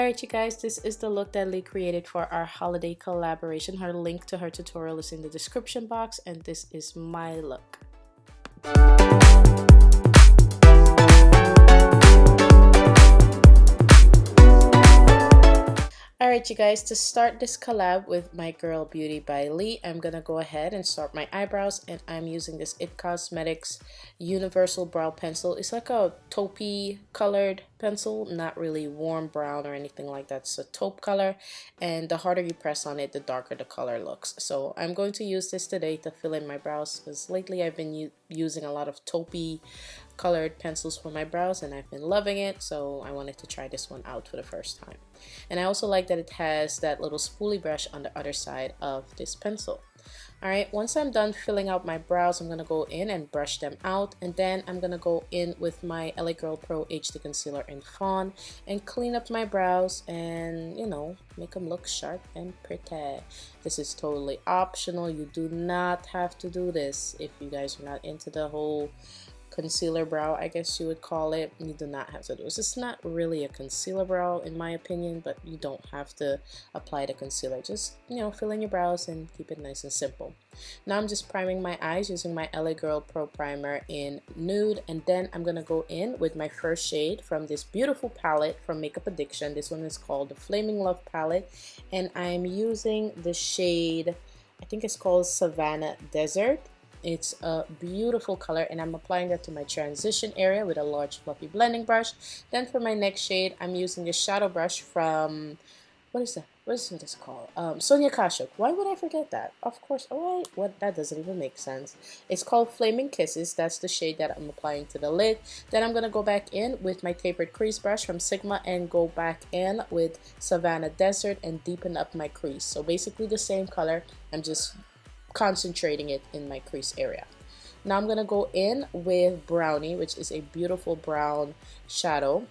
Alright you guys, this is the look that Lee created for our holiday collaboration. Her link to her tutorial is in the description box, and this is my look. Alright you guys, to start this collab with My Girl Beauty by Lee, I'm gonna go ahead and start my eyebrows, and I'm using this It Cosmetics Universal Brow Pencil. It's like a taupey colored pencil, not really warm brown or anything like that. It's a taupe color, and the harder you press on it, the darker the color looks. So I'm going to use this today to fill in my brows, because lately I've been using a lot of taupey colored pencils for my brows and I've been loving it, so I wanted to try this one out for the first time. And I also like that it has that little spoolie brush on the other side of this pencil. Alright, once I'm done filling out my brows, I'm going to go in and brush them out, and then I'm going to go in with my Loreal Pro HD Concealer in Fawn and clean up my brows and, you know, make them look sharp and pretty. This is totally optional. You do not have to do this if you guys are not into the whole concealer brow, I guess you would call it. You do not have to do this. It's not really a concealer brow in my opinion, but you don't have to apply the concealer. Just, you know, fill in your brows and keep it nice and simple. Now I'm just priming my eyes using my Loreal Pro primer in Nude, and then I'm gonna go in with my first shade from this beautiful palette from Makeup Addiction. This one is called the Flaming Love palette, and I'm using the shade, I think it's called Savannah Desert. It's a beautiful color, and I'm applying that to my transition area with a large fluffy blending brush. Then for my next shade, I'm using the shadow brush from, what is that? What is this called? Sonia Kashuk. Why would I forget that? Of course. Oh, what? That doesn't even make sense. It's called Flaming Kisses. That's the shade that I'm applying to the lid. Then I'm going to go back in with my tapered crease brush from Sigma and go back in with Savannah Desert and deepen up my crease. So basically the same color. I'm just concentrating it in my crease area. Now I'm gonna go in with Brownie, which is a beautiful brown shadow.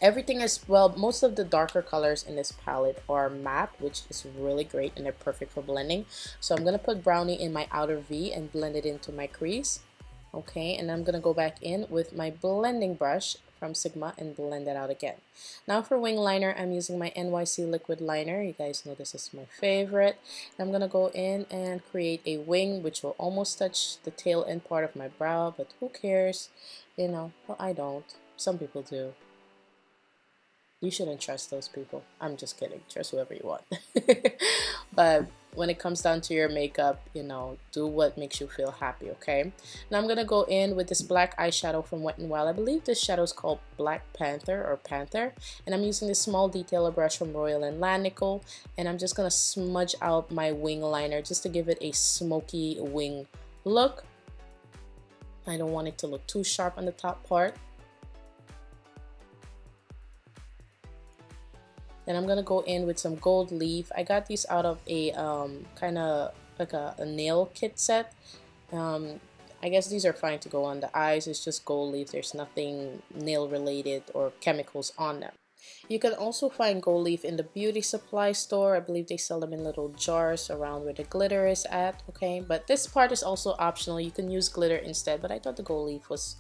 Everything is, well, most of the darker colors in this palette are matte, which is really great and they're perfect for blending. So I'm gonna put Brownie in my outer V and blend it into my crease. Okay, and I'm gonna go back in with my blending brush from Sigma and blend that out again. Now for wing liner, I'm using my NYC Liquid liner. You guys know this is my favorite. I'm gonna go in and create a wing which will almost touch the tail end part of my brow, but who cares? You know, well, I don't. Some people do. You shouldn't trust those people. I'm just kidding. Trust whoever you want. But when it comes down to your makeup, you know, do what makes you feel happy, okay? Now I'm going to go in with this black eyeshadow from Wet n Wild. I believe this shadow is called Black Panther or Panther. And I'm using this small detailer brush from Royal Nickel. And I'm just going to smudge out my wing liner just to give it a smoky wing look. I don't want it to look too sharp on the top part. Then I'm gonna go in with some gold leaf. I got these out of a kind of like a nail kit set. I guess these are fine to go on the eyes. It's just gold leaf. There's nothing nail related or chemicals on them. You can also find gold leaf in the beauty supply store. I believe they sell them in little jars around where the glitter is at. Okay, but this part is also optional. You can use glitter instead, but I thought the gold leaf was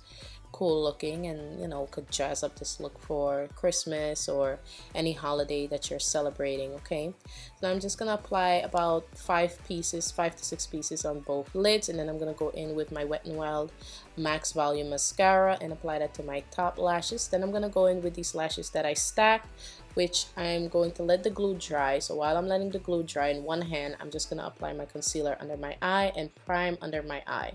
cool looking and, you know, could jazz up this look for Christmas or any holiday that you're celebrating. Okay, so I'm just gonna apply about 5 to 6 pieces on both lids, and then I'm gonna go in with my Wet n Wild Max Volume Mascara and apply that to my top lashes. Then I'm gonna go in with these lashes that I stacked, which I'm going to let the glue dry. So while I'm letting the glue dry in one hand, I'm just gonna apply my concealer under my eye and prime under my eye.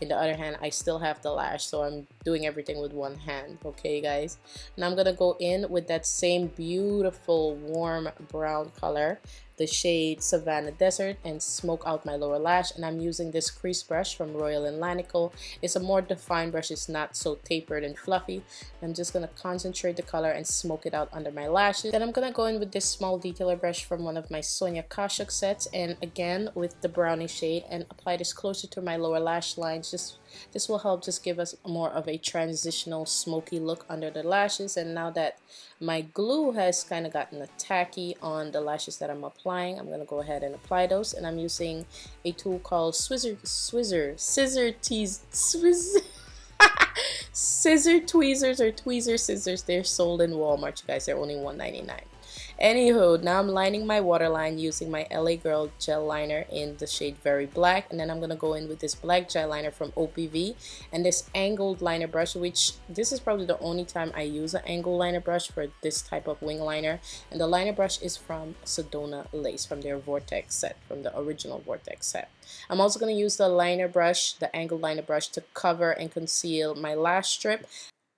In the other hand, I still have the lash, so I'm doing everything with one hand. Okay guys, now I'm gonna go in with that same beautiful warm brown color, the shade Savannah Desert, and smoke out my lower lash. And I'm using this crease brush from Royal Nickel. It's a more defined brush. It's not so tapered and fluffy. I'm just gonna concentrate the color and smoke it out under my lashes. Then I'm gonna go in with this small detailer brush from one of my Sonia Kashuk sets, and again with the brownie shade, and apply this closer to my lower lash lines. This will help just give us more of a transitional smoky look under the lashes. And now that my glue has kind of gotten a tacky on the lashes that I'm applying, I'm going to go ahead and apply those. And I'm using a tool called Scissor Tweezers or Tweezer Scissors. They're sold in Walmart, you guys. They're only $1.99. Anywho, now I'm lining my waterline using my LA Girl gel liner in the shade Very Black, and then I'm gonna go in with this black gel liner from OPV and this angled liner brush, which this is probably the only time I use an angled liner brush for this type of wing liner. And the liner brush is from Sedona Lace, from their Vortex set, from the original Vortex set. I'm also going to use the liner brush, the angled liner brush, to cover and conceal my lash strip.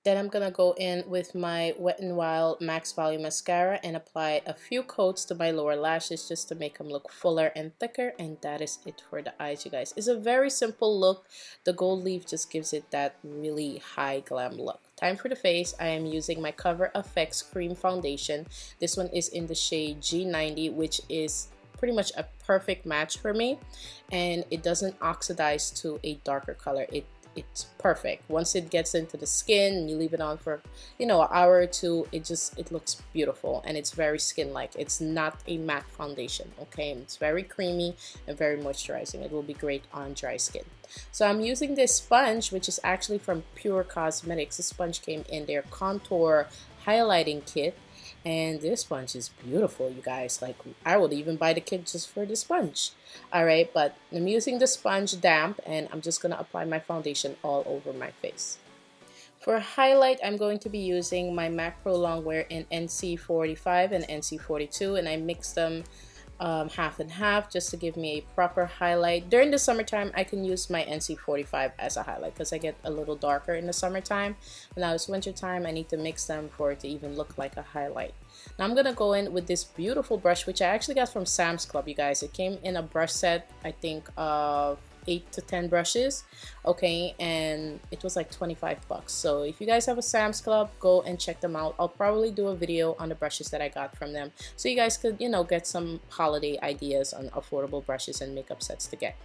Then I'm going to go in with my Wet n Wild Max Volume Mascara and apply a few coats to my lower lashes just to make them look fuller and thicker. And that is it for the eyes, you guys. It's a very simple look. The gold leaf just gives it that really high glam look. Time for the face. I am using my Cover FX Cream Foundation. This one is in the shade G90, which is pretty much a perfect match for me. And it doesn't oxidize to a darker color. It's perfect. Once it gets into the skin and you leave it on for, you know, an hour or two, it looks beautiful, and it's very skin-like. It's not a matte foundation, okay? It's very creamy and very moisturizing. It will be great on dry skin. So I'm using this sponge, which is actually from Pure Cosmetics. This sponge came in their contour highlighting kit. And this sponge is beautiful, you guys. Like, I would even buy the kit just for the sponge. Alright, but I'm using the sponge damp, and I'm just going to apply my foundation all over my face. For highlight, I'm going to be using my MAC Pro Longwear in NC45 and NC42, and I mix them half and half just to give me a proper highlight. During the summertime, I can use my NC45 as a highlight because I get a little darker in the summertime. But now it's wintertime, I need to mix them for it to even look like a highlight. Now I'm gonna go in with this beautiful brush, which I actually got from Sam's Club, you guys. It came in a brush set, I think, of 8 to 10 brushes, okay, and it was like 25 bucks. So if you guys have a Sam's Club, go and check them out. I'll probably do a video on the brushes that I got from them, so you guys could, you know, get some holiday ideas on affordable brushes and makeup sets to get.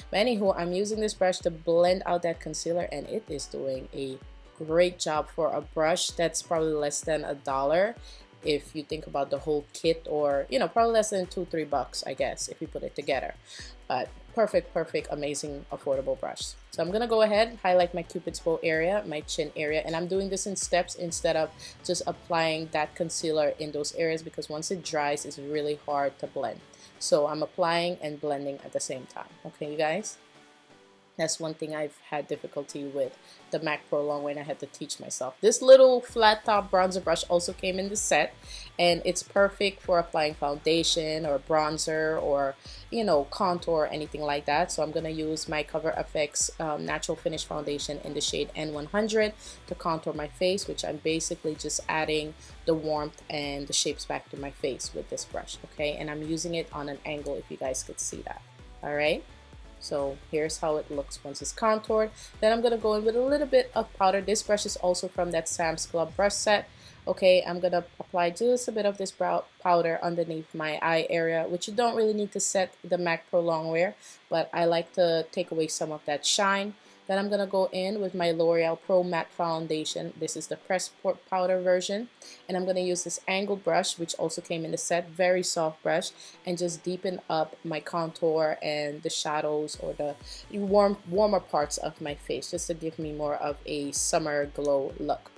But anywho, I'm using this brush to blend out that concealer, and it is doing a great job for a brush that's probably less than $1 if you think about the whole kit, or, you know, probably less than $2-3 bucks, I guess, if you put it together. But perfect, amazing, affordable brush. So I'm gonna go ahead, highlight my Cupid's bow area, my chin area, and I'm doing this in steps instead of just applying that concealer in those areas, because once it dries, it's really hard to blend. So I'm applying and blending at the same time. Okay, you guys? That's one thing I've had difficulty with the MAC Pro Longwear, and I had to teach myself. This little flat top bronzer brush also came in the set, and it's perfect for applying foundation or bronzer or, you know, contour, anything like that. So I'm going to use my Cover FX Natural Finish Foundation in the shade N100 to contour my face, which I'm basically just adding the warmth and the shapes back to my face with this brush, okay? And I'm using it on an angle, if you guys could see that. All right. So here's how it looks once it's contoured. Then I'm going to go in with a little bit of powder. This brush is also from that Sam's Club brush set. Okay, I'm going to apply just a bit of this brow powder underneath my eye area, which you don't really need to set the MAC Pro Longwear, but I like to take away some of that shine. Then I'm going to go in with my Loreal Pro Matte Foundation. This is the pressed powder version. And I'm going to use this angled brush, which also came in the set, very soft brush, and just deepen up my contour and the shadows or the warmer parts of my face, just to give me more of a summer glow look.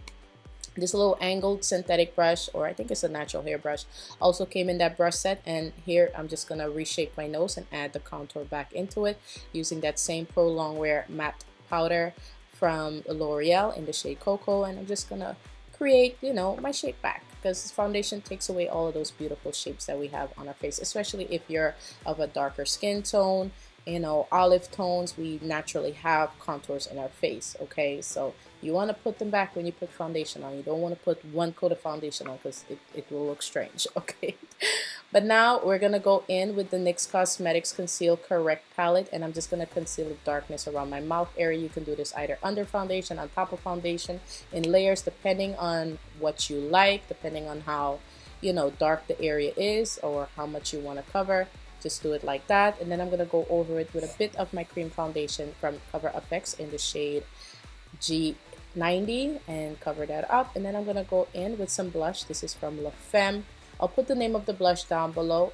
This little angled synthetic brush, or I think it's a natural hair brush, also came in that brush set. And here I'm just going to reshape my nose and add the contour back into it using that same Pro Longwear matte powder from L'Oreal in the shade Cocoa. And I'm just going to create, you know, my shape back, because this foundation takes away all of those beautiful shapes that we have on our face, especially if you're of a darker skin tone. You know, olive tones, we naturally have contours in our face, okay? So you want to put them back when you put foundation on. You don't want to put one coat of foundation on, because it will look strange, okay? But now we're going to go in with the NYX Cosmetics Conceal Correct palette, and I'm just going to conceal the darkness around my mouth area. You can do this either under foundation, on top of foundation, in layers, depending on what you like, depending on how, you know, dark the area is or how much you want to cover. Just do it like that. And then I'm going to go over it with a bit of my cream foundation from Cover FX in the shade G90 and cover that up. And then I'm going to go in with some blush. This is from Femme. I'll put the name of the blush down below.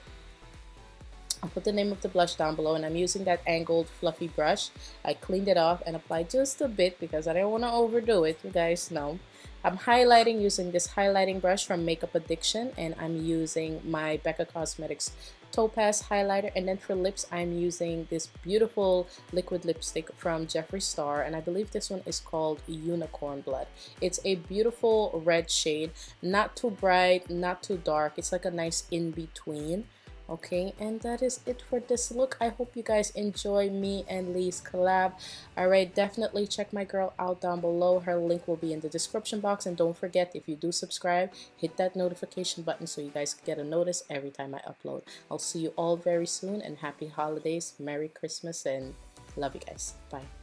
And I'm using that angled fluffy brush. I cleaned it off and applied just a bit because I don't want to overdo it, you guys know. I'm highlighting using this highlighting brush from Makeup Addiction, and I'm using my Becca Cosmetics Topaz highlighter. And then for lips, I'm using this beautiful liquid lipstick from Jeffree Star, and I believe this one is called Unicorn Blood. It's a beautiful red shade, not too bright, not too dark. It's like a nice in-between. Okay, and that is it for this look. I hope you guys enjoy me and Lee's collab. Alright, definitely check my girl out down below. Her link will be in the description box, and don't forget, if you do subscribe, hit that notification button so you guys can get a notice every time I upload. I'll see you all very soon, and happy holidays, Merry Christmas, and love you guys. Bye.